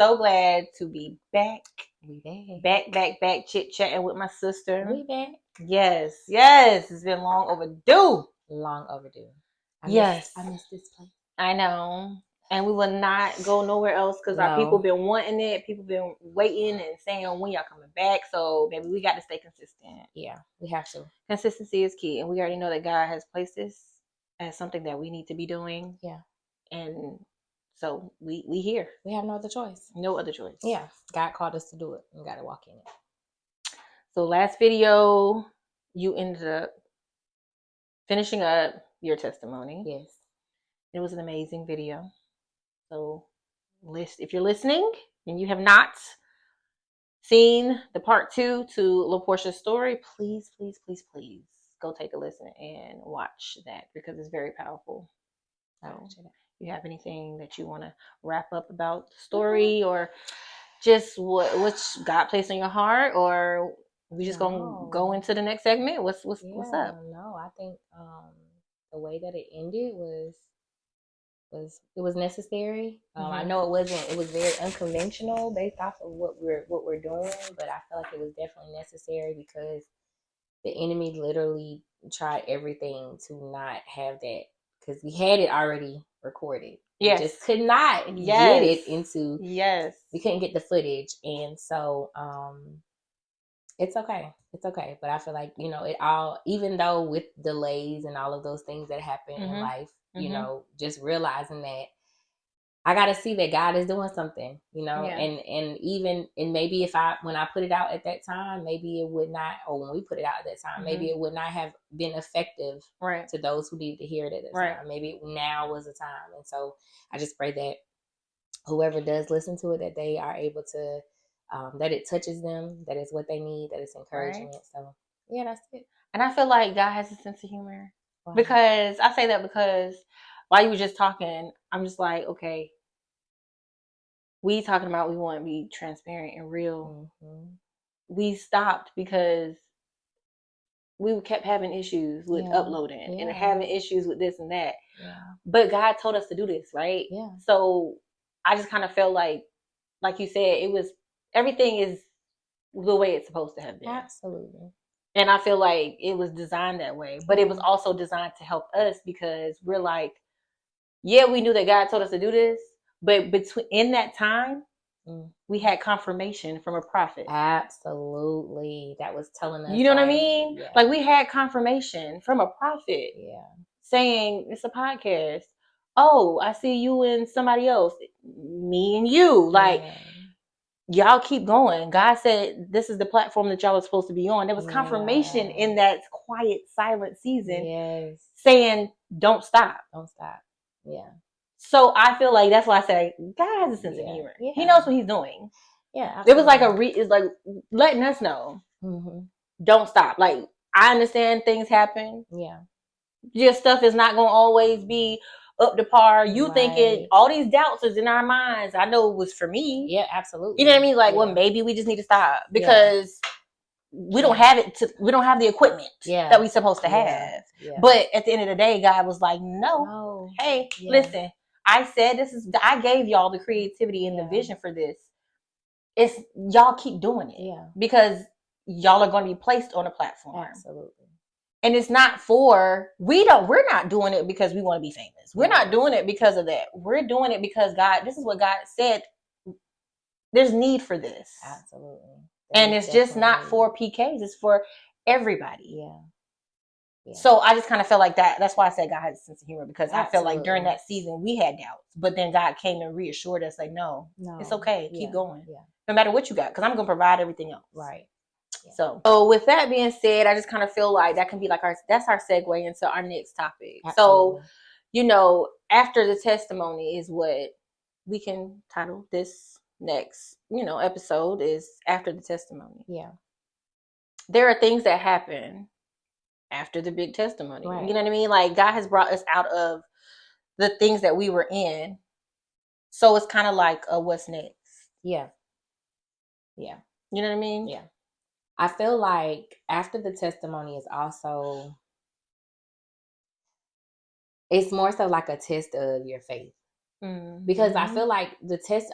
so glad to be back. We Back, chit-chatting with my sister. We back. Yes. It's been long overdue. Long overdue. I miss this place. I know. And we will not go nowhere else because our people been wanting it. People been waiting and saying when y'all coming back. So maybe we got to stay consistent. Yeah, we have to. Consistency is key. And we already know that God has placed this as something that we need to be doing. Yeah. And so we here. We have no other choice. No other choice. Yeah. God called us to do it. We got to walk in it. So last video, you ended up finishing up your testimony. Yes. It was an amazing video. So if you're listening and you have not seen the part 2 to LaPortia's story, please go take a listen and watch that because it's very powerful. So you have anything that you want to wrap up about the story or just what God placed on your heart, or we just gonna go into the next segment? What's up? No, I think the way that it ended was necessary. I know it was very unconventional based off of what we're doing, but I feel like it was definitely necessary because the enemy literally tried everything to not have that, because we had it already recorded. Yes. We just could not get it into. Yes. We couldn't get the footage, and so it's okay. It's okay. But I feel like, it all, even though with delays and all of those things that happen in life, just realizing that I got to see that God is doing something, and even, and maybe when I put it out at that time, maybe it would not, or when we put it out at that time, maybe it would not have been effective to those who needed to hear it at that time. Maybe now was the time. And so I just pray that whoever does listen to it, that they are able to, that it touches them, that it's what they need, that it's encouragement. So yeah, that's it. And I feel like God has a sense of humor. Wow. Because I say that because while you were just talking, I'm just like, okay, we talking about we want to be transparent and real. Mm-hmm. We stopped because we kept having issues with uploading and having issues with this and that. Yeah. But God told us to do this, right? Yeah. So I just kind of felt like you said, everything is the way it's supposed to have been. Absolutely. And I feel like it was designed that way, but it was also designed to help us because we're like, yeah, we knew that God told us to do this, but in that time, we had confirmation from a prophet. Absolutely. That was telling us. You know what I mean? Yeah. Like we had confirmation from a prophet. Yeah. Saying it's a podcast. Oh, I see you and somebody else. Me and you. Like, y'all keep going. God said this is the platform that y'all are supposed to be on. There was confirmation in that quiet, silent season. Yes. Saying, don't stop. Don't stop. Yeah. So I feel like that's why I say God has a sense of humor. Yeah. He knows what he's doing. Yeah. Absolutely. It was like it's like letting us know. Mm-hmm. Don't stop. Like, I understand things happen. Yeah. Your stuff is not going to always be up to par. You thinking all these doubts is in our minds. I know it was for me. Yeah, absolutely. You know what I mean? Like, well, maybe we just need to stop because we don't have we don't have the equipment that we're supposed to have. Yeah. But at the end of the day, God was like, no. Hey, listen, I said I gave y'all the creativity and the vision for this. It's y'all keep doing it. Yeah. Because y'all are going to be placed on a platform. Absolutely. And it's not we're not doing it because we want to be famous. We're not doing it because of that. We're doing it because this is what God said. There's need for this. Absolutely. And it's just not for PKs. It's for everybody. Yeah. So I just kind of felt like that. That's why I said God has a sense of humor, because I felt like during that season we had doubts, but then God came and reassured us, like, no, it's okay. Keep going. Yeah. No matter what you got, because I'm going to provide everything else. Right. Yeah. So with that being said, I just kind of feel like that can be like that's our segue into our next topic. Absolutely. So, after the testimony is what we can title this next, episode is after the testimony. Yeah. There are things that happen after the big testimony. Right. You know what I mean? Like, God has brought us out of the things that we were in. So it's kind of like what's next? Yeah. Yeah. You know what I mean? Yeah. I feel like after the testimony is also, it's more so like a test of your faith. Because I feel like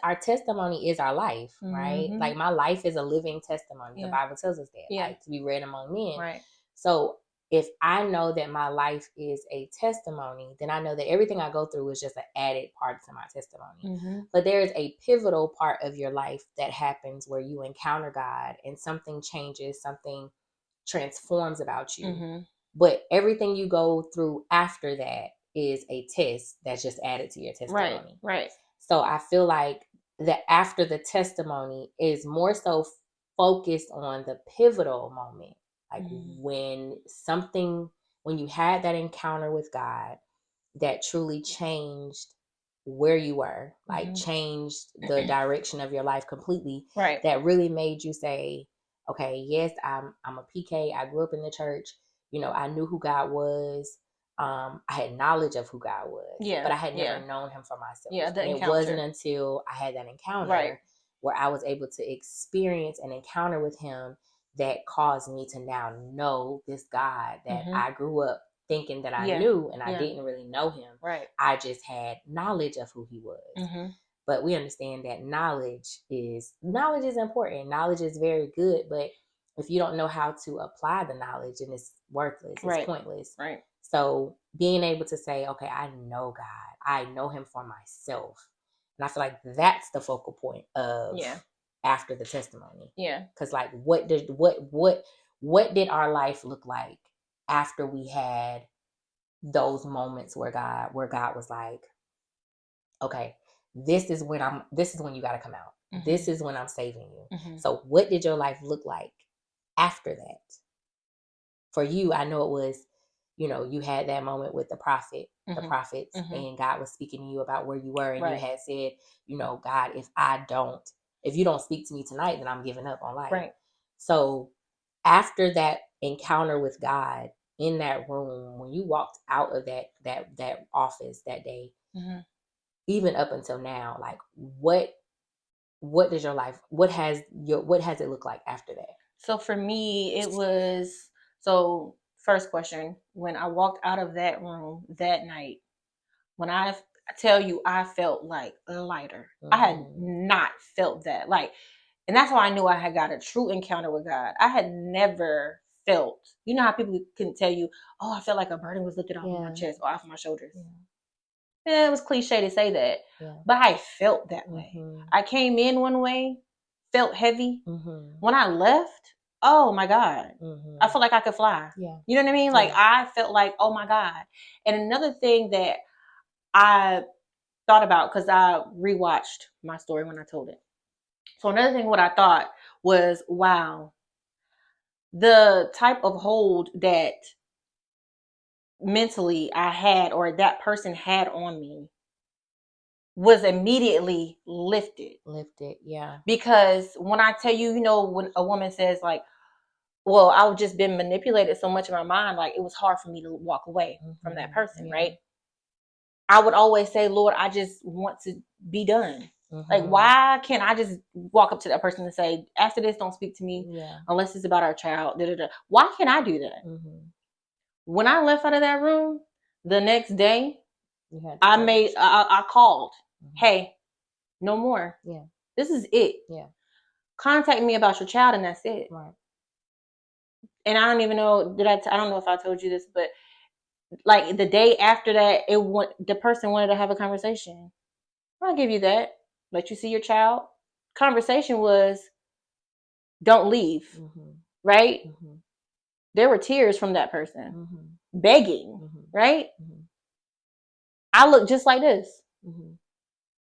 our testimony is our life, right? Mhm. Like my life is a living testimony. The Yeah. Bible tells us that, Yeah. like to be read among men. Right. So if I know that my life is a testimony, then I know that everything I go through is just an added part to my testimony. Mm-hmm. But there is a pivotal part of your life that happens where you encounter God and something changes, something transforms about you. Mm-hmm. But everything you go through after that is a test that's just added to your testimony. Right. So I feel like that after the testimony is more so focused on the pivotal moment. Like when you had that encounter with God that truly changed where you were, like changed the direction of your life completely. Right. That really made you say, okay, yes, I'm a PK. I grew up in the church. You know, I knew who God was. I had knowledge of who God was, but I had never known him for myself. Yeah, and it wasn't until I had that encounter where I was able to experience an encounter with him that caused me to now know this God that I grew up thinking that I knew, and I didn't really know him. Right. I just had knowledge of who he was. But we understand that knowledge is important. Knowledge is very good, but if you don't know how to apply the knowledge, then it's worthless. It's pointless. Right. So being able to say, okay, I know God. I know him for myself. And I feel like that's the focal point of after the testimony. Yeah. Because like what did our life look like after we had those moments where God was like, okay, this is when you got to come out. This is when I'm saving you. So what did your life look like after that? For you, I know it was, you know, you had that moment with the prophets, and God was speaking to you about where you were, and you had said, you know, God, if you don't speak to me tonight, then I'm giving up on life. Right. So after that encounter with God in that room, when you walked out of that office that day, even up until now, like what does your life, what has it looked like after that? So for me, it was, first question, when I walked out of that room that night, when I tell you I felt like lighter, I had not felt that. Like, and that's how I knew I had got a true encounter with God. I had never felt, you know how people can tell you, oh, I felt like a burden was lifted off my chest or off my shoulders. Yeah, it was cliche to say that, but I felt that way. I came in one way, felt heavy. When I left, oh my God, I felt like I could fly. Yeah. You know what I mean? Like I felt like, oh my God. And another thing that I thought about, because I rewatched my story when I told it. So another thing what I thought was, wow, the type of hold that mentally I had, or that person had on me, was immediately lifted. Yeah. Because when I tell you, you know, when a woman says like, well, I've just been manipulated so much in my mind, like it was hard for me to walk away from that person, right? I would always say, Lord, I just want to be done. Like, why can't I just walk up to that person and say, after this, don't speak to me unless it's about our child. Why can't I do that? When I left out of that room, the next day, I called, hey, no more. Yeah. This is it. Yeah. Contact me about your child, and that's it. Right. And I don't even know, I don't know if I told you this, but like the day after that, the person wanted to have a conversation. I'll give you that. Let you see your child. Conversation was, don't leave. Right? There were tears from that person. Begging. Right? I looked just like this.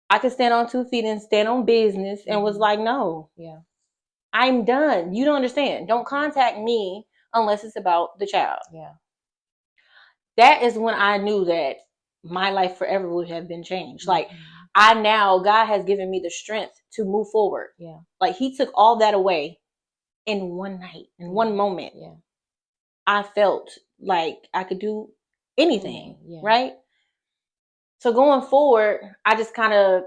I could stand on 2 feet and stand on business, and was like, no. Yeah. I'm done. You don't understand. Don't contact me unless it's about the child. Yeah. That is when I knew that my life forever would have been changed. Like, God has given me the strength to move forward. Yeah. Like, he took all that away in one night, in one moment. Yeah. I felt like I could do anything. Right? So going forward, I just kind of,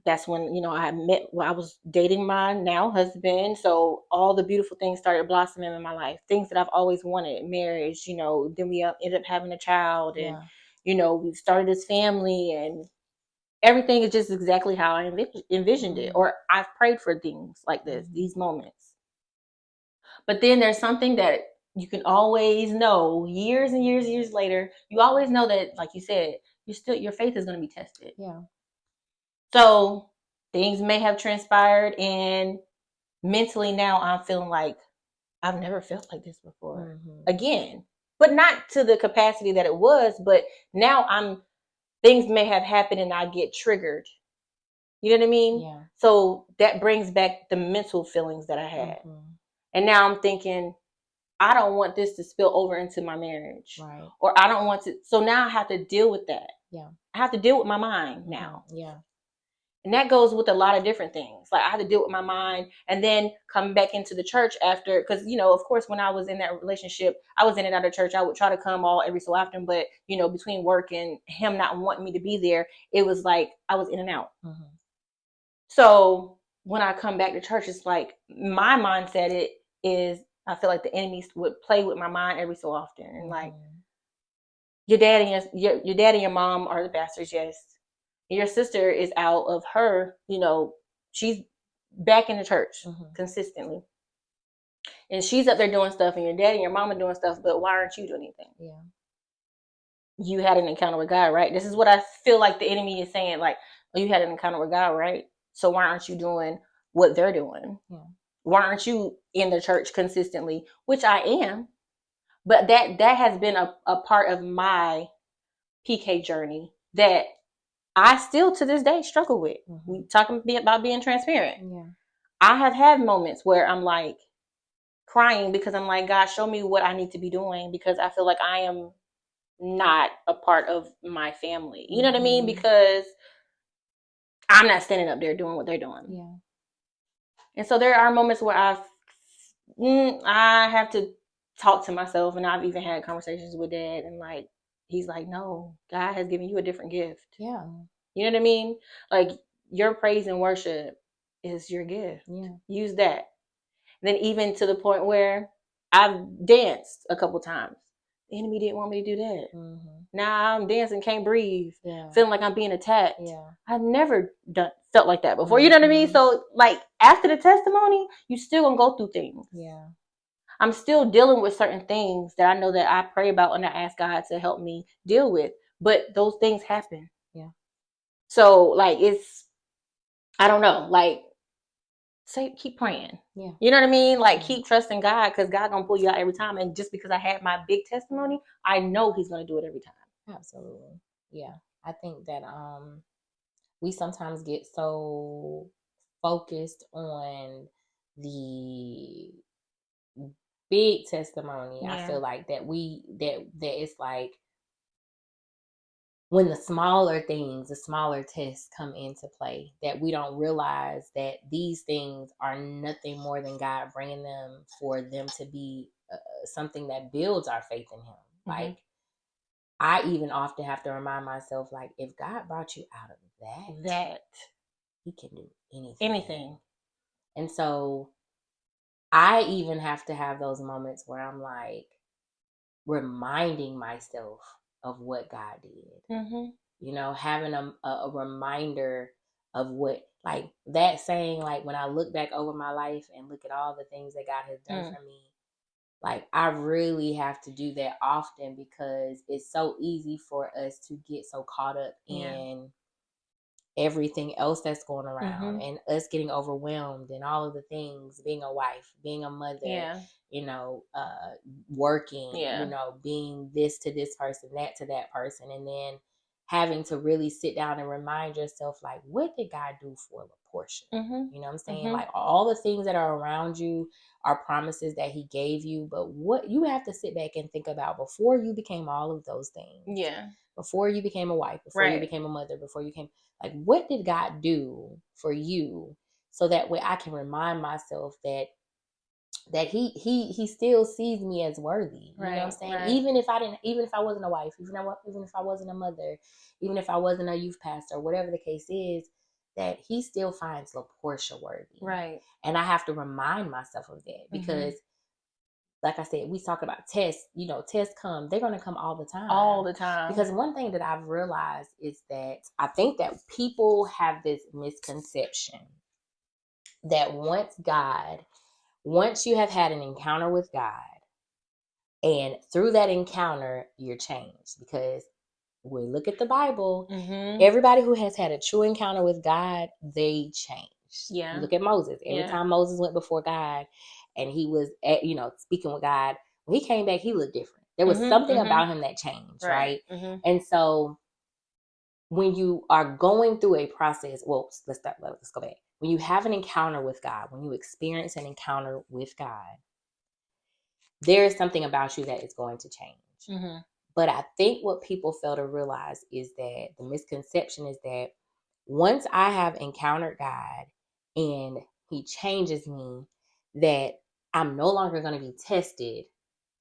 that's when, you know, I was dating my now husband. So all the beautiful things started blossoming in my life. Things that I've always wanted, marriage, you know, then we ended up having a child, and, we started this family, and everything is just exactly how I envisioned it, or I've prayed for things like this, these moments. But then there's something that you can always know years and years later. You always know that, like you said, your faith is going to be tested. Yeah. So things may have transpired, and mentally now I'm feeling like I've never felt like this before again, but not to the capacity that it was. But now things may have happened and I get triggered. You know what I mean? Yeah. So that brings back the mental feelings that I had. And now I'm thinking, I don't want this to spill over into my marriage. Right. Or I don't want to. So now I have to deal with that. Yeah. I have to deal with my mind now. Yeah. And that goes with a lot of different things. Like I had to deal with my mind, and then come back into the church after, because, of course, when I was in that relationship, I was in and out of church. I would try to come every so often, but, between work and him not wanting me to be there, it was like I was in and out. So when I come back to church, it's like my mindset is I feel like the enemies would play with my mind every so often. And like your dad and your dad and your mom are the pastors, yes. Your sister is out of her, she's back in the church consistently. And she's up there doing stuff, and your dad and your mom are doing stuff, but why aren't you doing anything? Yeah. You had an encounter with God, right? This is what I feel like the enemy is saying, like, oh, you had an encounter with God, right? So why aren't you doing what they're doing? Yeah. Why aren't you in the church consistently? Which I am. But that has been a part of my PK journey that I still to this day struggle with. We talking about being transparent. Yeah. I have had moments where I'm like crying because I'm like, God, show me what I need to be doing, because I feel like I am not a part of my family. You know what I mean? Because I'm not standing up there doing what they're doing. Yeah. And so there are moments where I have to talk to myself, and I've even had conversations with Dad, and like he's like, no, God has given you a different gift. Yeah. You know what I mean? Like your praise and worship is your gift. Yeah. Use that. And then even to the point where I've danced a couple times. The enemy didn't want me to do that. Now I'm dancing, can't breathe, feeling like I'm being attacked. Yeah. I've never felt like that before. You know what I mean? So like after the testimony, you still gonna go through things. Yeah. I'm still dealing with certain things that I know that I pray about and I ask God to help me deal with. But those things happen. Yeah. So like I don't know, like keep praying. Yeah. You know what I mean? Like keep trusting God, because God gonna pull you out every time. And just because I had my big testimony, I know He's gonna do it every time. Absolutely. Yeah. I think that we sometimes get so focused on the big testimony. Yeah. I feel like that it's like when the smaller things, the smaller tests come into play, that we don't realize that these things are nothing more than God bringing them for them to be something that builds our faith in Him. Like I even often have to remind myself, like, if God brought you out of that He can do anything. And so I even have to have those moments where I'm like reminding myself of what God did. Having a reminder of what, like that saying, like when I look back over my life and look at all the things that God has done for me, like I really have to do that often, because it's so easy for us to get so caught up in everything else that's going around and us getting overwhelmed and all of the things, being a wife, being a mother, working, being this to this person, that to that person. And then having to really sit down and remind yourself, like, what did God do for LaPortia? You know what I'm saying? Like all the things that are around you are promises that He gave you, but what you have to sit back and think about before you became all of those things. Yeah. Before you became a wife, before you became a mother, before you came, like, what did God do for you? So that way I can remind myself that he still sees me as worthy. You know what I'm saying? Right. Even if I wasn't a wife, even if I wasn't a mother, even if I wasn't a youth pastor, whatever the case is, that He still finds LaPortia worthy. Right. And I have to remind myself of that, because like I said, we talk about tests, tests come, they're going to come all the time. All the time. Because one thing that I've realized is that I think that people have this misconception that once you have had an encounter with God, and through that encounter, you're changed. Because when we look at the Bible, everybody who has had a true encounter with God, they changed. Yeah. Look at Moses. Every time Moses went before God and he was speaking with God, when he came back, he looked different. There was something about him that changed, right? And so when you are going through a process, let's go back. When you have an encounter with God, when you experience an encounter with God, there is something about you that is going to change. But I think what people fail to realize is that the misconception is that once I have encountered God and he changes me, that I'm no longer going to be tested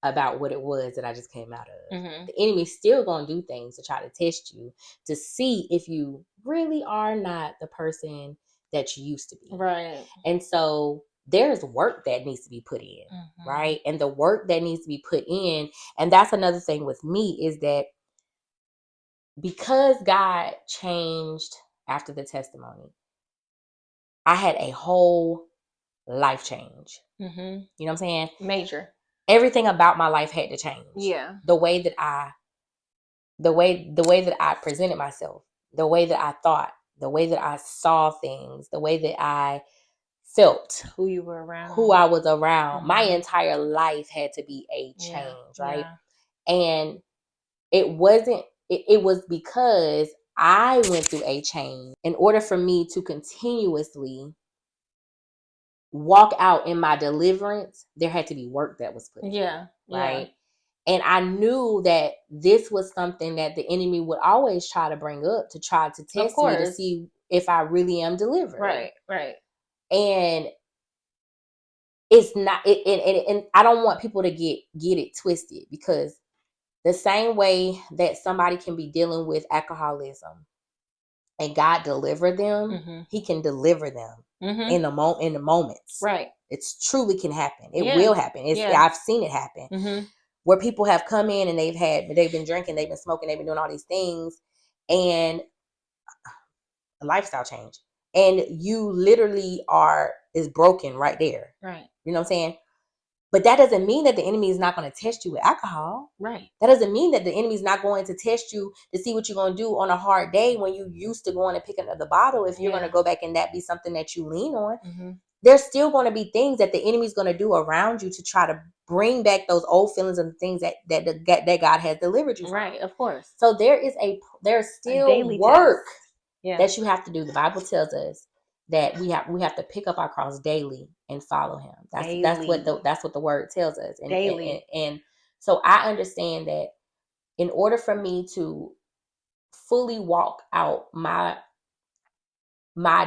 about what it was that I just came out of. The enemy's still going to do things to try to test you to see if you really are not the person that you used to be. Right. And so there's work that needs to be put in, right? And the work that needs to be put in, and that's another thing with me, is that because God changed after the testimony, I had a whole life change. You know what I'm saying? Major. Everything about my life had to change. Yeah. The way that I presented myself, the way that I thought, the way that I saw things, the way that I felt, who you were around, who I was around. My entire life had to be a change, right? And it wasn't, it was because I went through a change in order for me to continuously walk out in my deliverance. There had to be work that was put in, right? And I knew that this was something that the enemy would always try to bring up to try to test me to see if I really am delivered. Right. And it's not, and I don't want people to get it twisted, because the same way that somebody can be dealing with alcoholism and God deliver them, he can deliver them in the moments. Right. It's truly can happen. It will happen. I've seen it happen. Where people have come in and they've been drinking, they've been smoking, they've been doing all these things, and a lifestyle change. And you literally is broken right there. Right. You know what I'm saying? But that doesn't mean that the enemy is not going to test you with alcohol. Right. That doesn't mean that the enemy is not going to test you to see what you're going to do on a hard day when you used to going and pick another bottle. If you're going to go back and that be something that you lean on, there's still going to be things that the enemy's going to do around you to try to bring back those old feelings and things that God has delivered you from. Right, of course. So there's still daily work test. that you have to do. The Bible tells us that we have to pick up our cross daily and follow him. That's what the word tells us. And, daily. And so I understand that in order for me to fully walk out my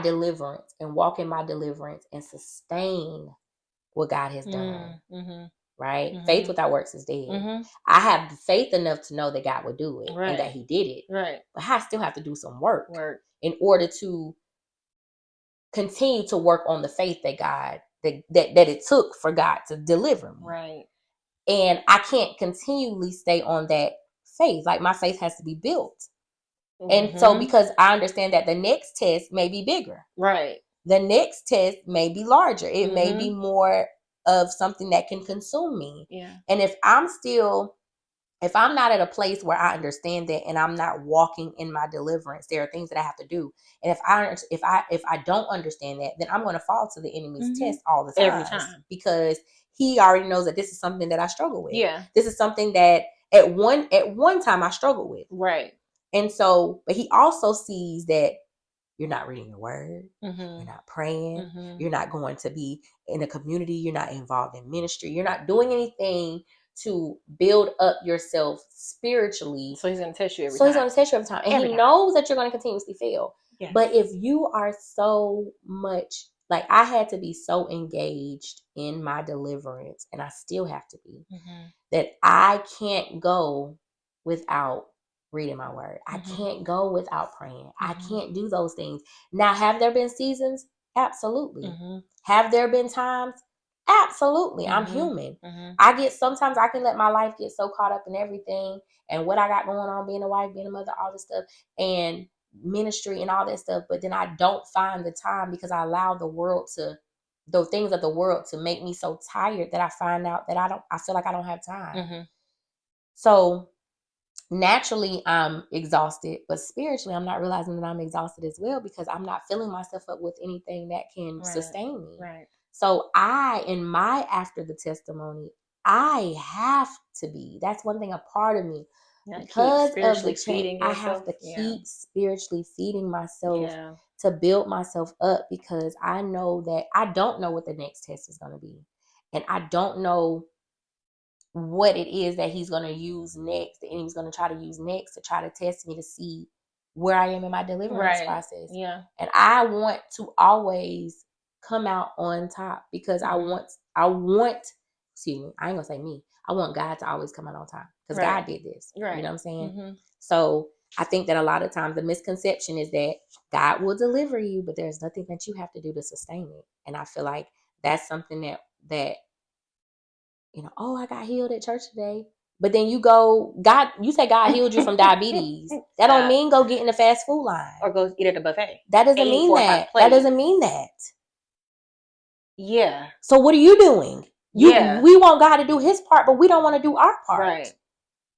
deliverance and walk in my deliverance and sustain what God has done, right? Faith without works is dead. I have faith enough to know that God would do it and that he did it. Right. But I still have to do some work in order to continue to work on the faith that God that it took for God to deliver me. Right. And I can't continually stay on that faith. Like, my faith has to be built. And so, because I understand that the next test may be bigger. Right. The next test may be larger. It may be more of something that can consume me. Yeah. And if I'm not at a place where I understand that and I'm not walking in my deliverance, there are things that I have to do. And if I don't understand that, then I'm going to fall to the enemy's test all the time. Every time. Because he already knows that this is something that I struggle with. Yeah. This is something that at one time I struggled with. Right. And so, but he also sees that you're not reading your word. You're not praying. You're not going to be in a community. You're not involved in ministry. You're not doing anything to build up yourself spiritually. So he's going to test you every time. And he knows that you're going to continuously fail. Yes. But if you are so much, like, I had to be so engaged in my deliverance, and I still have to be, that I can't go without reading my word. I can't go without praying. I can't do those things. Now, have there been seasons? Absolutely. Have there been times? Absolutely. I'm human. Sometimes I can let my life get so caught up in everything and what I got going on, being a wife, being a mother, all this stuff, and ministry and all that stuff. But then I don't find the time because I allow the things of the world to make me so tired that I find out that I feel like I don't have time. So naturally I'm exhausted, but spiritually I'm not realizing that I'm exhausted as well because I'm not filling myself up with anything that can sustain me. Right. So after the testimony, I have to be, that's one thing, a part of me, because of the change, I have to keep spiritually feeding myself to build myself up, because I know that I don't know what the next test is going to be. And I don't know what it is that he's going to use next, the enemy's going to try to use next to try to test me to see where I am in my deliverance process. Yeah. And I want to always come out on top because I want, excuse me, I ain't gonna say me. I want God to always come out on top because God did this. Right. You know what I'm saying? So I think that a lot of times the misconception is that God will deliver you, but there's nothing that you have to do to sustain it. And I feel like that's something that you know, oh, I got healed at church today. But then you say God healed you from diabetes. That don't mean go get in the fast food line. Or go eat at a buffet. That doesn't mean that. That doesn't mean that. Yeah. So what are you doing? We want God to do his part, but we don't want to do our part. Right.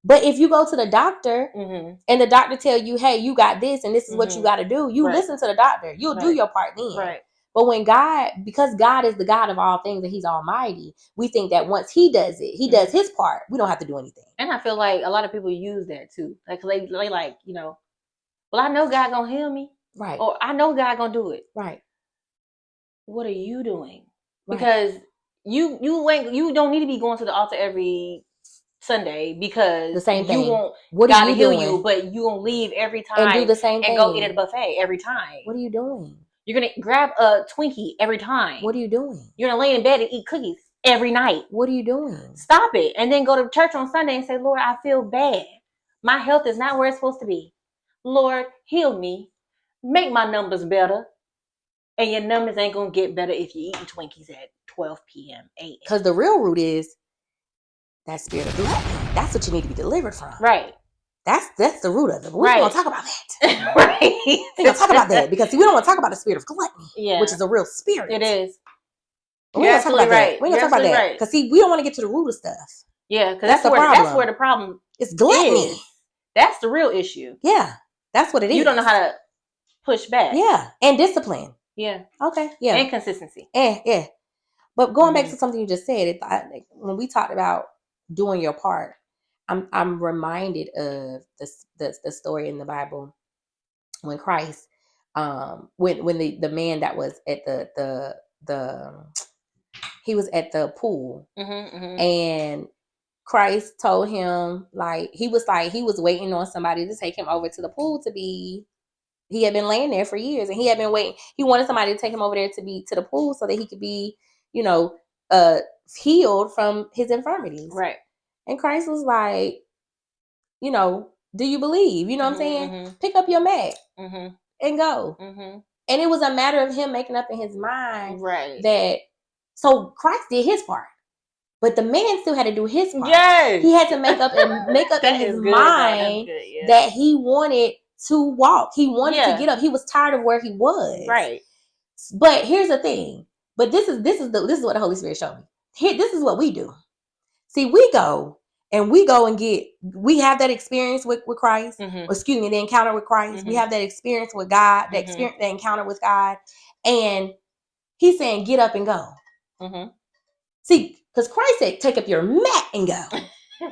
But if you go to the doctor and the doctor tell you, hey, you got this and this is what you got to do, you listen to the doctor. You'll do your part then. Right. But when because God is the God of all things and he's almighty, we think that once he does it, he does his part. We don't have to do anything. And I feel like a lot of people use that too. Like they like, you know, well, I know God gonna heal me. Right. Or I know God gonna do it. Right. What are you doing? Right. Because you don't need to be going to the altar every Sunday because the same thing. You want God to heal you, but you gonna leave every time and do the same thing and go eat at a buffet every time. What are you doing? You're going to grab a Twinkie every time. What are you doing? You're going to lay in bed and eat cookies every night. What are you doing? Stop it. And then go to church on Sunday and say, Lord, I feel bad. My health is not where it's supposed to be. Lord, heal me. Make my numbers better. And your numbers ain't going to get better if you're eating Twinkies at 12 p.m., 8 a.m. Because the real root is that spirit of gluttony. That's what you need to be delivered from. Right. That's the root of it. But we're going to talk about that. Right. We're going to talk about that because we don't want to talk about the spirit of gluttony, which is a real spirit. It is. But we're going to talk about that. We're going to talk about that. Because see, we don't want to get to the root of stuff. Yeah, because that's where the problem is. Gluttony. That's the real issue. Yeah. That's what it is. You don't know how to push back. Yeah. And discipline. Yeah. Okay. Yeah. And consistency. Yeah. But going back to something you just said, when we talked about doing your part, I'm reminded of the story in the Bible when Christ, when the man that was at he was at the pool, and Christ told him he was waiting on somebody to take him over to the pool he had been laying there for years and he had been waiting. He wanted somebody to take him over there to the pool so that he could be, healed from his infirmities. Right. And Christ was like, do you believe? You know what I'm saying? Pick up your mat and go. And it was a matter of him making up in his mind so Christ did his part. But the man still had to do his part. Yes. He had to make up in his mind that he wanted to walk. He wanted to get up. He was tired of where he was. Right. But here's the thing. But this is what the Holy Spirit showed me. This is what we do. See, we go and we have that experience with Christ. The encounter with Christ. We have that experience with God, the encounter with God. And he's saying, get up and go. See, because Christ said, take up your mat and go.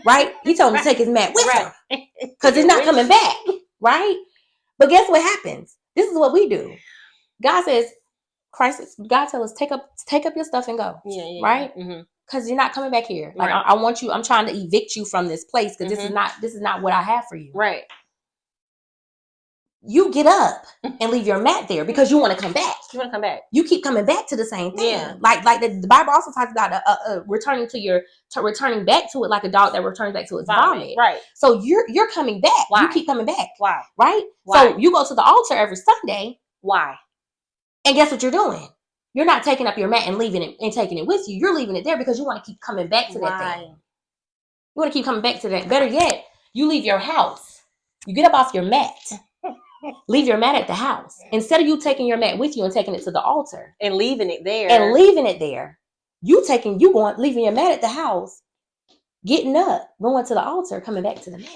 Right? He told him to take his mat with him. Because it's not coming back. Right? But guess what happens? This is what we do. God says, God tells us, take up your stuff and go. Yeah, right? Because you're not coming back here. Like I want you. I'm trying to evict you from this place because this is not what I have for you. Right. You get up and leave your mat there because you want to come back. You want to come back. You keep coming back to the same thing. Yeah. Like the Bible also talks about returning back to it like a dog that returns back to its vomit. Right. So you're coming back. Why? You keep coming back. Why? Right. Why? So you go to the altar every Sunday. Why? And guess what you're doing? You're not taking up your mat and leaving it and taking it with you. You're leaving it there because you want to keep coming back to that thing. You want to keep coming back to that. Better yet, you leave your house. You get up off your mat. Leave your mat at the house. Instead of you taking your mat with you and taking it to the altar. And leaving it there. Leaving your mat at the house, getting up, going to the altar, coming back to the mat.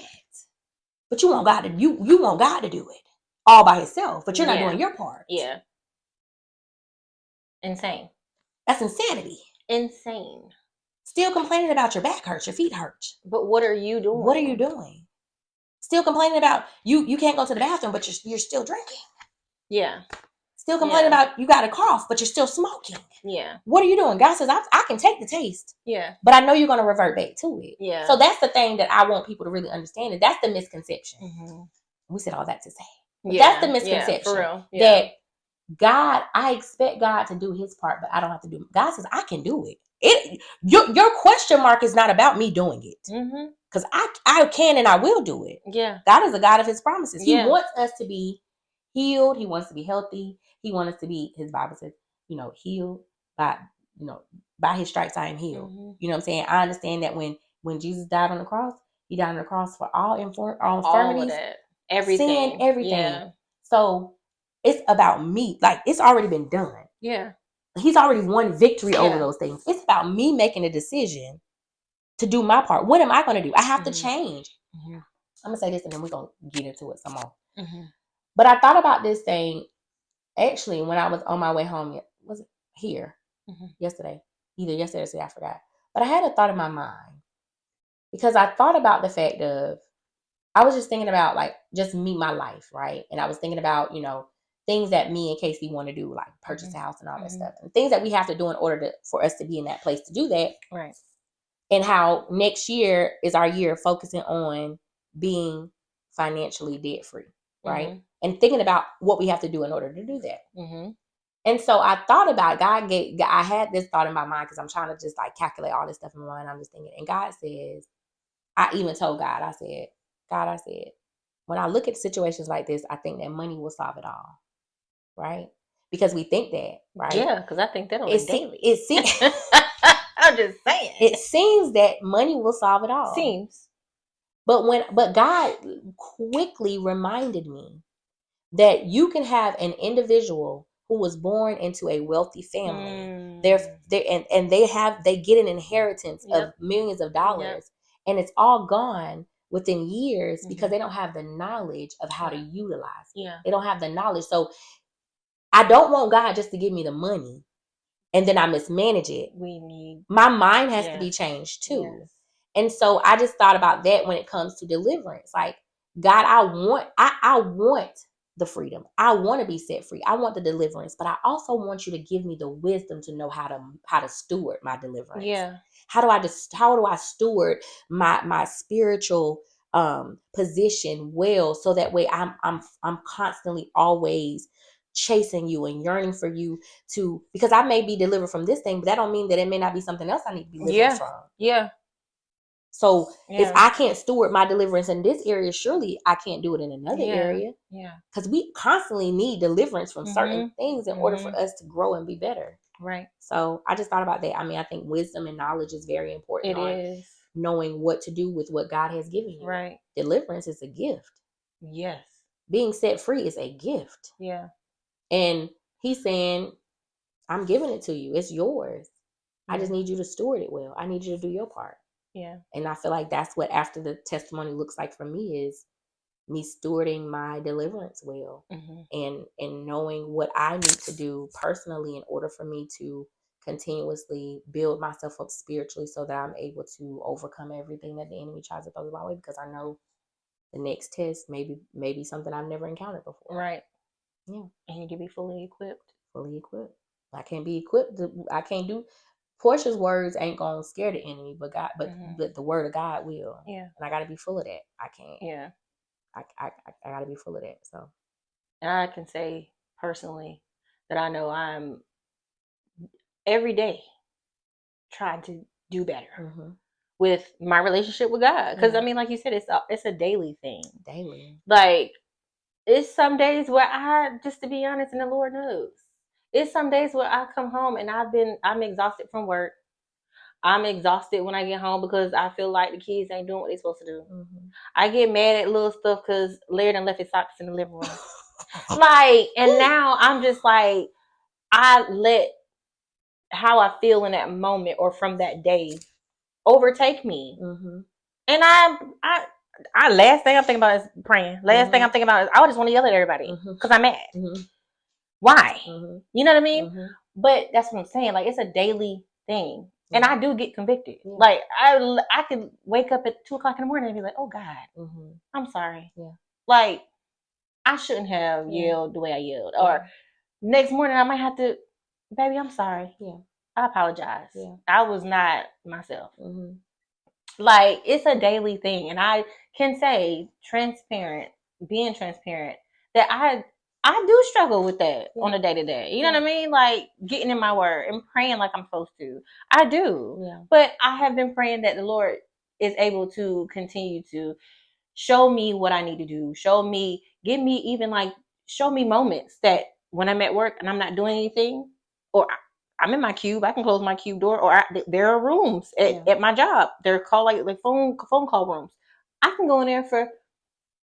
But you want God to do it all by himself, but you're not doing your part. Yeah. Insane. That's insanity. Insane. Still complaining about your back hurts, your feet hurt. But what are you doing? What are you doing? Still complaining about you can't go to the bathroom, but you're still drinking. Yeah. Still complaining about you got a cough, but you're still smoking. Yeah. What are you doing? God says, I can take the taste. Yeah. But I know you're going to revert back to it. Yeah. So that's the thing that I want people to really understand. And that's the misconception. Mm-hmm. We said all that to say. That's the misconception. For real. That God, I expect God to do his part, but I don't have to do it. God says, I can do it. Your question mark is not about me doing it. Because I can and I will do it. Yeah. God is a God of his promises. He wants us to be healed. He wants to be healthy. He wants us to be, his Bible says, healed by his stripes I am healed. Mm-hmm. You know what I'm saying? I understand that when Jesus died on the cross, he died on the cross for all infirmities. All of that. Everything. Sin, everything. Yeah. So it's about me. Like, it's already been done. Yeah. He's already won victory over those things. It's about me making a decision to do my part. What am I going to do? I have to change. Mm-hmm. I'm going to say this and then we're going to get into it some more. Mm-hmm. But I thought about this thing actually when I was on my way home. Was it here? Mm-hmm. Yesterday? Either yesterday or today, I forgot. But I had a thought in my mind because I thought about the fact of, I was just thinking about like just me, my life, right? And I was thinking about, things that me and Casey want to do, like purchase a house and all that stuff. And things that we have to do in order for us to be in that place to do that. Right. And how next year is our year focusing on being financially debt free, right? Mm-hmm. And thinking about what we have to do in order to do that. Mm-hmm. And so I thought about I had this thought in my mind because I'm trying to just like calculate all this stuff in my mind. I'm just thinking, and God says, I even told God, I said, when I look at situations like this, I think that money will solve it all. Right? Because we think that, right? Yeah, because I think that on a daily. It seems I'm just saying. It seems that money will solve it all. Seems. But God quickly reminded me that you can have an individual who was born into a wealthy family. They get an inheritance of millions of dollars, and it's all gone within years because they don't have the knowledge of how to utilize it. Yeah. They don't have the knowledge. So I don't want God just to give me the money and then I mismanage it. My mind has to be changed too. Yes. And so I just thought about that when it comes to deliverance. Like, God, I want the freedom. I want to be set free. I want the deliverance, but I also want you to give me the wisdom to know how to steward my deliverance. Yeah. How do I steward my spiritual position well, so that way I'm constantly always chasing you and yearning for you because I may be delivered from this thing, but that don't mean that it may not be something else I need to be delivered from. Yeah. So if I can't steward my deliverance in this area, surely I can't do it in another area. Yeah. Because we constantly need deliverance from certain things in order for us to grow and be better. Right. So I just thought about that. I mean, I think wisdom and knowledge is very important. It is. Knowing what to do with what God has given you. Right. Deliverance is a gift. Yes. Being set free is a gift. Yeah. And he's saying, I'm giving it to you. It's yours. Yeah. I just need you to steward it well. I need you to do your part. Yeah. And I feel like that's what after the testimony looks like for me, is me stewarding my deliverance well, and knowing what I need to do personally in order for me to continuously build myself up spiritually so that I'm able to overcome everything that the enemy tries to throw my way, because I know the next test may be something I've never encountered before. Right. Yeah. And you can be fully equipped. Fully equipped. I can't be equipped. I can't do. Portia's words ain't gonna scare the enemy, but God, but the word of God will. Yeah. And I gotta be full of that. I can't. Yeah. I gotta be full of that. So. And I can say personally that I know I'm every day trying to do better with my relationship with God. Because I mean, like you said, it's a daily thing. Daily. Like, it's some days where I, just to be honest, and the Lord knows, It's some days where I come home and I'm exhausted from work. I'm exhausted when I get home because I feel like the kids ain't doing what they're supposed to do. Mm-hmm. I get mad at little stuff because Larry done left his socks in the living room. Like, and now I'm just like, I let how I feel in that moment or from that day overtake me. Mm-hmm. And I last thing I'm thinking about is praying. Last thing I'm thinking about is I just want to yell at everybody because I'm mad. Why? You know what I mean? But that's what I'm saying. Like, it's a daily thing. And I do get convicted. Yeah. Like, I could wake up at 2 o'clock in the morning and be like, oh God, I'm sorry. Yeah. Like, I shouldn't have yelled the way I yelled. Or next morning I might have to, baby, I'm sorry. Yeah. I apologize. Yeah. I was not myself. Like, it's a daily thing. And I can say being transparent, that I do struggle with that on a day-to-day. You know what I mean? Like, getting in my word and praying like I'm supposed to. I do. Yeah. But I have been praying that the Lord is able to continue to show me what I need to do. Show me moments that when I'm at work and I'm not doing anything, or I'm in my cube, I can close my cube door, or there are rooms at my job. They're called like phone call rooms. I can go in there for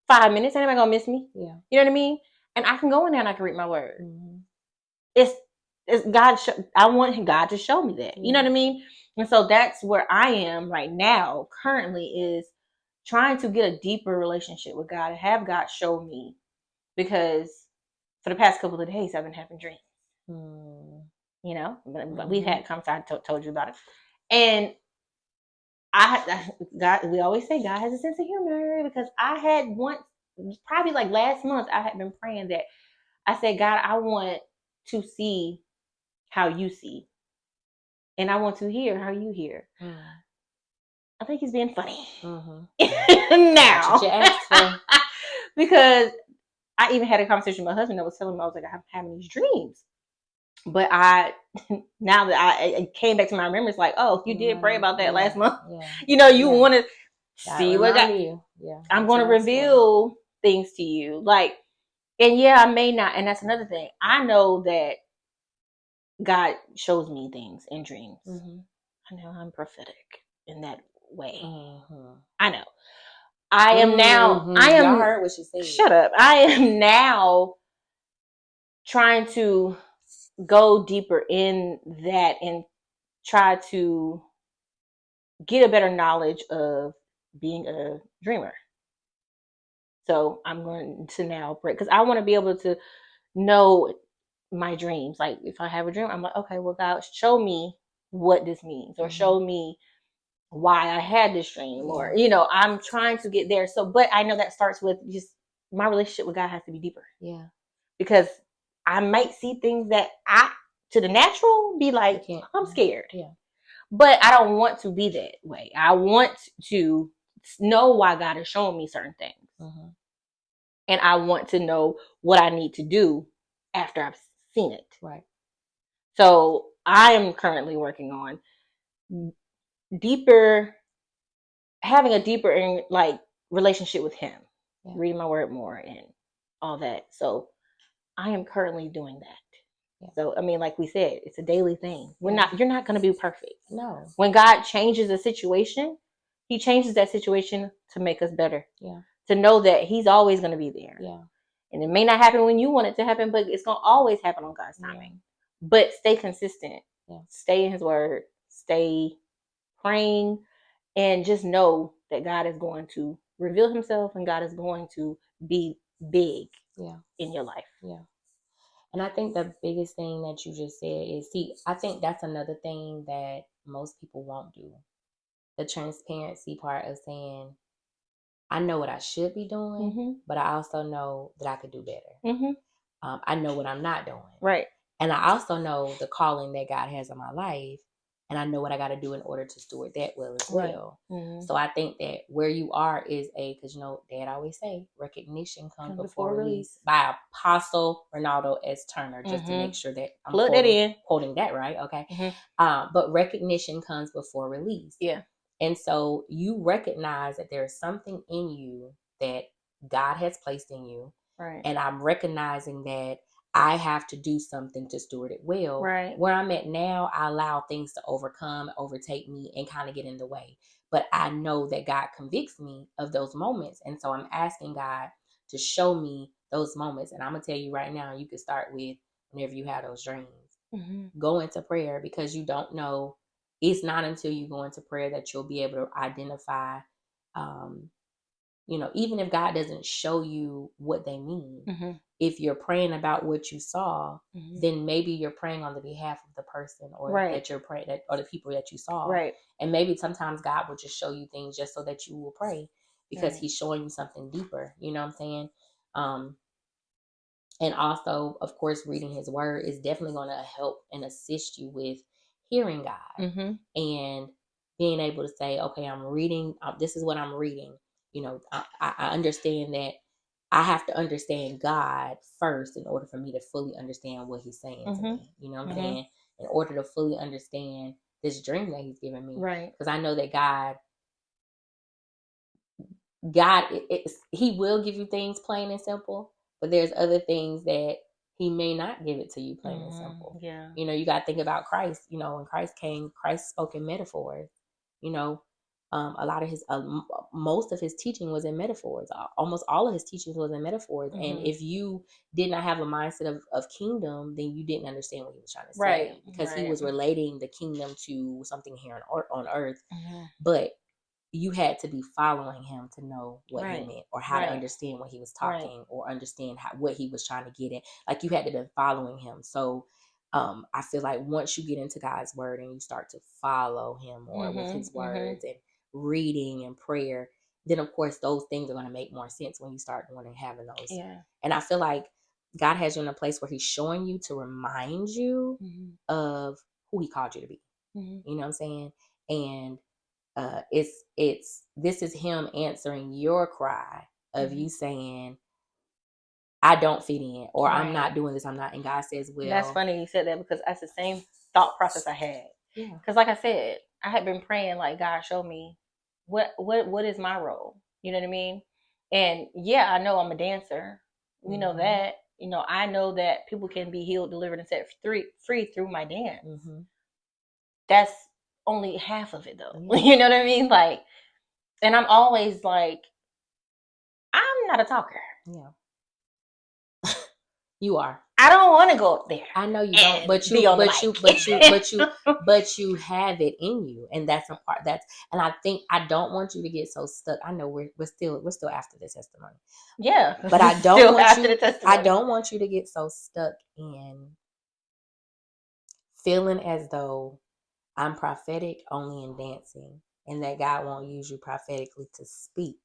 5 minutes. Anybody gonna miss me? Yeah. You know what I mean? And I can go in there and I can read my word. It's God. I want God to show me that. You know what I mean? And so that's where I am right now. Currently, is trying to get a deeper relationship with God and have God show me, because for the past couple of days I've been having dreams. You know, we've had conversations. I told you about it, and God. We always say God has a sense of humor, because I had once, probably like last month, I had been praying that I said, God, I want to see how you see, and I want to hear how you hear. I think he's being funny now, because I even had a conversation with my husband that was telling me, I was like, I'm having these dreams. But now that I came back to my remembrance, like, oh, you did pray about that last month. Yeah. You know, you want to see what God. I'm going to reveal things to you. Like, and I may not. And that's another thing. I know that God shows me things in dreams. I know I'm prophetic in that way. I know. I am now. Y'all heard what she said. Shut up. I am now trying to go deeper in that and try to get a better knowledge of being a dreamer. So I'm going to now break, because I want to be able to know my dreams. Like, if I have a dream, I'm like, okay, well, God, show me what this means, or show me why I had this dream, or, you know, I'm trying to get there. So, but I know that starts with just my relationship with God has to be deeper. Yeah. Because I might see things that to the natural, be like, I'm scared. Yeah. But I don't want to be that way. I want to know why God is showing me certain things. And I want to know what I need to do after I've seen it. Right. So I am currently working on having a deeper like relationship with him, reading my word more and all that. So I am currently doing that. Yeah. So, I mean, like we said, it's a daily thing. You're not going to be perfect. No. When God changes a situation, he changes that situation to make us better. Yeah. To know that he's always going to be there. Yeah. And it may not happen when you want it to happen, but it's going to always happen on God's timing. Yeah. But stay consistent. Yeah. Stay in his word. Stay praying. And just know that God is going to reveal himself, and God is going to be big in your life. Yeah. And I think the biggest thing that you just said is, I think that's another thing that most people won't do. The transparency part of saying, I know what I should be doing, but I also know that I could do better. I know what I'm not doing. Right. And I also know the calling that God has on my life. And I know what I got to do in order to steward that well as well. Right. So I think that where you are is because, you know, Dad always say, recognition comes before release, by Apostle Ronaldo S. Turner, just to make sure that I'm quoting that right. Okay. But recognition comes before release. Yeah. And so you recognize that there's something in you that God has placed in you. Right. And I'm recognizing that I have to do something to steward it well. Right. Where I'm at now, I allow things to overtake me, and kind of get in the way. But I know that God convicts me of those moments. And so I'm asking God to show me those moments. And I'm going to tell you right now, you can start with whenever you have those dreams. Go into prayer, because you don't know. It's not until you go into prayer that you'll be able to identify, even if God doesn't show you what they mean. If you're praying about what you saw, then maybe you're praying on the behalf of the person, or that you're praying, or the people that you saw. Right. And maybe sometimes God will just show you things just so that you will pray, because he's showing you something deeper. You know what I'm saying? And also, of course, reading his word is definitely going to help and assist you with hearing God, and being able to say, okay, I'm reading, this is what I'm reading. I understand that I have to understand God first in order for me to fully understand what he's saying to me. You know what I'm saying? In order to fully understand this dream that he's given me. Right. Because I know that God, he will give you things plain and simple, but there's other things that he may not give it to you plain and simple. Yeah. You got to think about Christ. When Christ came, Christ spoke in metaphors. A lot of his, most of his teaching was in metaphors. Almost all of his teachings was in metaphors. And if you did not have a mindset of kingdom, then you didn't understand what he was trying to say. Because he was relating the kingdom to something here on earth. But you had to be following him to know what he meant, or how to understand what he was talking, or understand what he was trying to get at. Like, you had to be following him. So I feel like once you get into God's word and you start to follow him more with his words and reading and prayer, then of course those things are going to make more sense when you start doing and having those. Yeah. And I feel like God has you in a place where he's showing you to remind you of who he called you to be. You know what I'm saying? And this is him answering your cry of you saying, I don't fit in, or I'm not doing this, I'm not. And God says, well, that's funny you said that, because that's the same thought process I had. Yeah. Because like I said, I had been praying, like, God, show me what is my role. You know what I mean? And yeah, I know I'm a dancer. We know that. I know that people can be healed, delivered, and set free through my dance. That's only half of it, though. You know what I mean? Like, and I'm always like, I'm not a talker. Yeah. You are. I don't want to go up there. I know you don't, but you have it in you, and that's a part. And I don't want you to get so stuck. I know we're still after the testimony. Yeah, but I don't want you to get so stuck in feeling as though I'm prophetic only in dancing, and that God won't use you prophetically to speak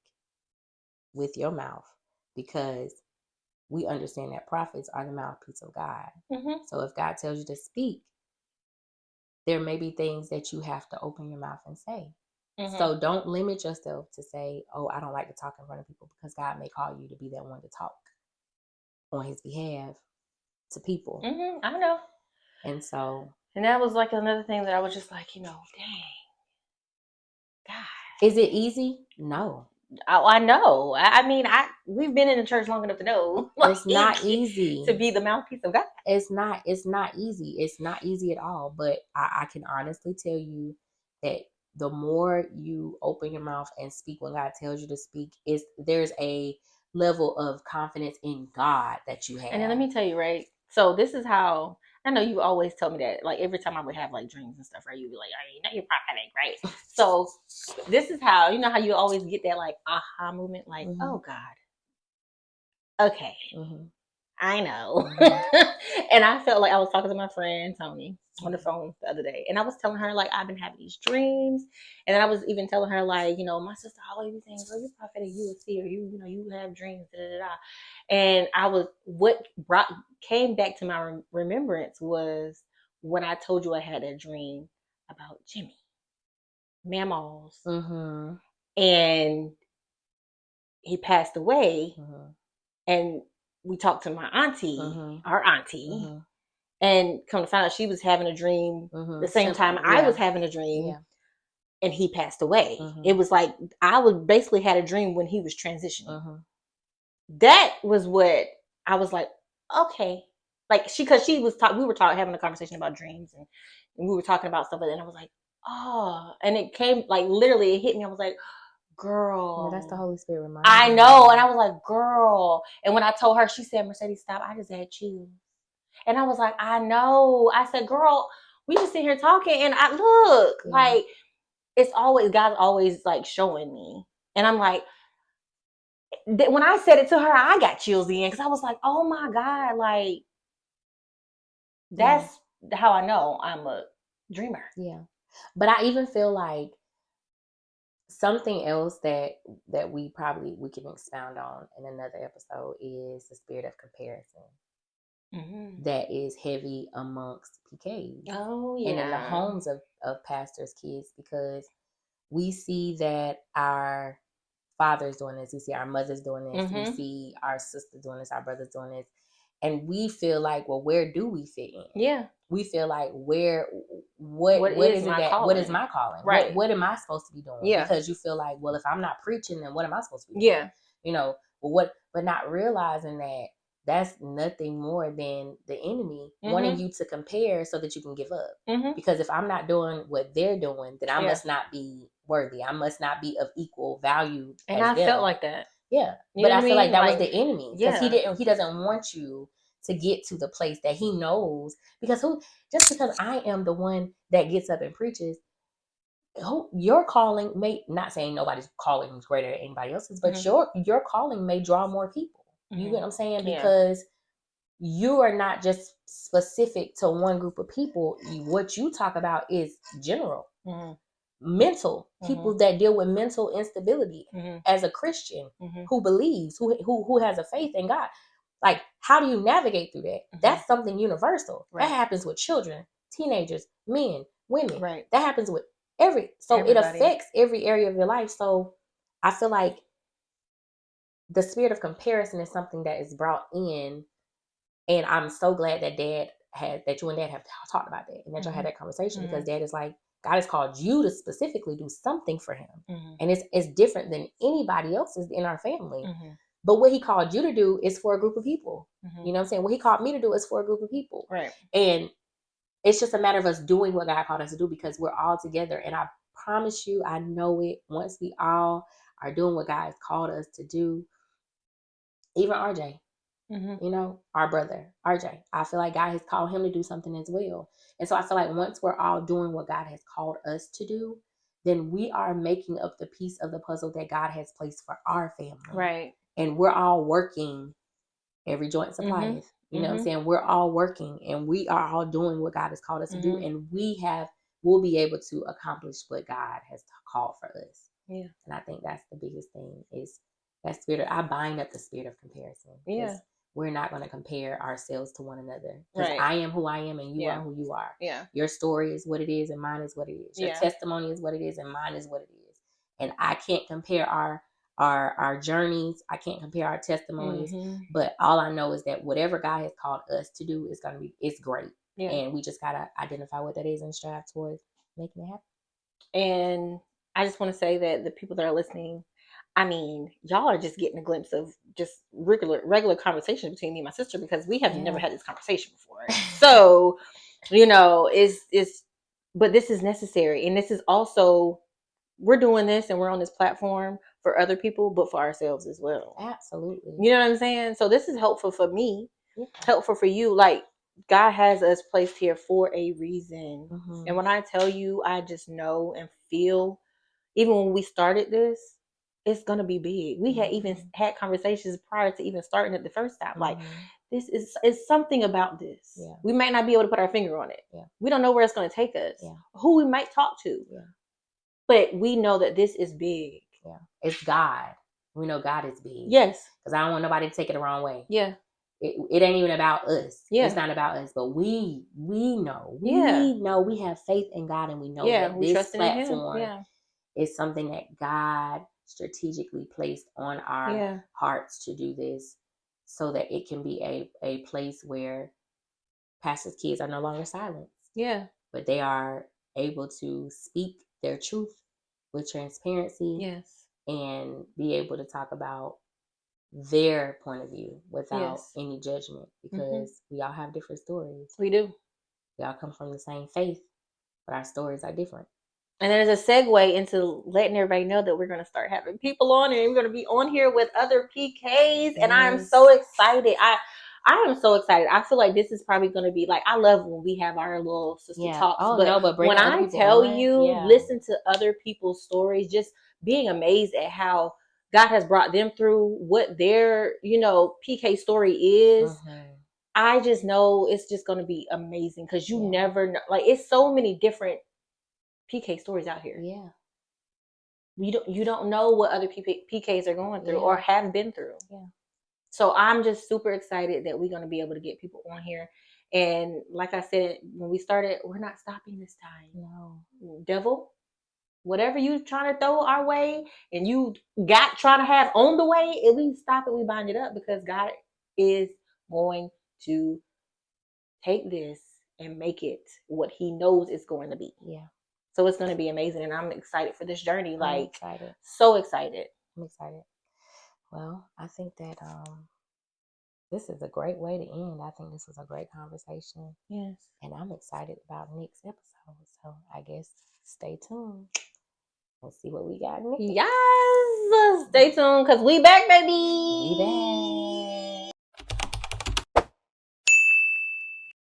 with your mouth, because we understand that prophets are the mouthpiece of God. So if God tells you to speak, there may be things that you have to open your mouth and say. So don't limit yourself to say, oh, I don't like to talk in front of people, because God may call you to be that one to talk on his behalf to people. I know. And so. And that was like another thing that I was just like, dang, God. Is it easy? No. I know. I mean, we've been in the church long enough to know. It's not easy to be the mouthpiece of God. It's not easy. It's not easy at all. But I can honestly tell you that the more you open your mouth and speak when God tells you to speak, there's a level of confidence in God that you have. And then let me tell you, right? So this is how, I know you always tell me that, like, every time I would have like dreams and stuff, right? You'd be like, oh, you're prophetic, right? So this is how, how you always get that like aha moment, like, oh God, okay, I know. And I felt like I was talking to my friend Tony on the phone the other day, and I was telling her, like, I've been having these dreams, and then I was even telling her, like, my sister always be saying, girl, you're prophetic, you a seer, you have dreams, da, da, da. And what came back to my remembrance was when I told you I had a dream about Jimmy Mammals, and he passed away, and we talked to my auntie, our auntie, and come to find out she was having a dream the same time I was having a dream, and he passed away. It was like I was basically had a dream when he was transitioning. That was what I was like, okay, Like because we were having a conversation about dreams, and we were talking about stuff, and I was like, oh, and it came like literally, it hit me. I was like, girl, that's the Holy Spirit reminding I you. know, and I was like, girl, and when I told her, she said, Mercedes, stop. I just had chills, and I was like, I know. I said, girl, we just sit here talking, and I look like it's always God's always like showing me, and I'm like. When I said it to her, I got chills in because I was like, oh my God, like that's how I know I'm a dreamer. Yeah. But I even feel like something else that we can expound on in another episode is the spirit of comparison. Mm-hmm. That is heavy amongst PKs. Oh, yeah. And in the homes of pastors' kids, because we see that our fathers doing this, we see our mothers doing this, mm-hmm. we see our sisters doing this, our brothers doing this, and we feel like, well, where do we fit in? Yeah. We feel like what is my calling? Right. What am I supposed to be doing? Yeah. Because you feel like, well, if I'm not preaching, then what am I supposed to be doing? Yeah. You know, but not realizing that that's nothing more than the enemy mm-hmm. wanting you to compare so that you can give up. Mm-hmm. Because if I'm not doing what they're doing, then I must not be worthy. I must not be of equal value. And I felt like that. Yeah. But I feel like that was the enemy. Because he doesn't want you to get to the place that he knows. Because just because I am the one that gets up and preaches, your calling may, not saying nobody's calling is greater than anybody else's, but mm-hmm. your calling may draw more people. Mm-hmm. You get what I'm saying? Because you are not just specific to one group of people. What you talk about is general. Mm-hmm. Mental people mm-hmm. that deal with mental instability mm-hmm. as a Christian mm-hmm. who believes, who has a faith in God. Like, how do you navigate through that? Mm-hmm. That's something universal. Right. That happens with children, teenagers, men, women. Right. That happens with everybody. It affects every area of your life. So I feel like the spirit of comparison is something that is brought in, and I'm so glad that you and Dad have talked about that, and that y'all had that conversation mm-hmm. because Dad is like, God has called you to specifically do something for him. Mm-hmm. And it's different than anybody else's in our family. Mm-hmm. But what he called you to do is for a group of people. Mm-hmm. You know what I'm saying? What he called me to do is for a group of people. Right. And it's just a matter of us doing what God called us to do because we're all together. And I promise you, I know it. Once we all are doing what God has called us to do, even RJ, mm-hmm. you know, our brother, RJ, I feel like God has called him to do something as well. And so I feel like once we're all doing what God has called us to do, then we are making up the piece of the puzzle that God has placed for our family. Right. And we're all working, every joint supplies. Mm-hmm. You know mm-hmm. what I'm saying? We're all working and we are all doing what God has called us mm-hmm. to do. And we'll be able to accomplish what God has called for us. Yeah. And I think that's the biggest thing is that spirit. I bind up the spirit of comparison. Yeah. We're not going to compare ourselves to one another. Because right. I am who I am and you are who you are. Yeah. Your story is what it is and mine is what it is. Your testimony is what it is and mine is what it is. And I can't compare our journeys. I can't compare our testimonies. Mm-hmm. But all I know is that whatever God has called us to do is it's great. Yeah. And we just got to identify what that is and strive towards making it happen. And I just want to say that the people that are listening, I mean, y'all are just getting a glimpse of just regular conversation between me and my sister because we have never had this conversation before. So, you know, but this is necessary. And this is also, we're doing this and we're on this platform for other people, but for ourselves as well. Absolutely. You know what I'm saying? So this is helpful for me, helpful for you. Like, God has us placed here for a reason. Mm-hmm. And when I tell you, I just know and feel, even when we started this, it's going to be big. We had even had conversations prior to even starting it the first time. Mm-hmm. Like, this is something about this. Yeah. We might not be able to put our finger on it. Yeah. We don't know where it's going to take us, who we might talk to. Yeah. But we know that this is big. Yeah. It's God. We know God is big. Yes. Because I don't want nobody to take it the wrong way. Yeah. It ain't even about us. Yeah. It's not about us. But we know. We know we have faith in God and we know that this platform is something that God strategically placed on our hearts to do this so that it can be a place where pastors' kids are no longer silenced. Yeah. But they are able to speak their truth with transparency. Yes. And be able to talk about their point of view without Yes. any judgment, because we all have different stories. We do. We all come from the same faith, but our stories are different. And there's a segue into letting everybody know that we're going to start having people on, and we're going to be on here with other PKs. And I am so excited. I am so excited. I feel like this is probably going to be like, I love when we have our little sister talks. But when I tell you, listen to other people's stories, just being amazed at how God has brought them through, what their, PK story is. I just know it's just going to be amazing, because you never know. Like, it's so many different PK stories out here. Yeah. You don't know what other PKs are going through or have been through. Yeah. So I'm just super excited that we're going to be able to get people on here. And like I said, when we started, we're not stopping this time. No. Devil, whatever you trying to throw our way and you got trying to have on the way, if we stop it, we bind it up, because God is going to take this and make it what he knows it's going to be. Yeah. So it's going to be amazing, and I'm excited for this journey. I'm excited. So excited. I'm excited. Well, I think that this is a great way to end. I think this was a great conversation. Yes. And I'm excited about next episode. So I guess stay tuned. We'll see what we got next. Yes. Stay tuned, because we back, baby. We back.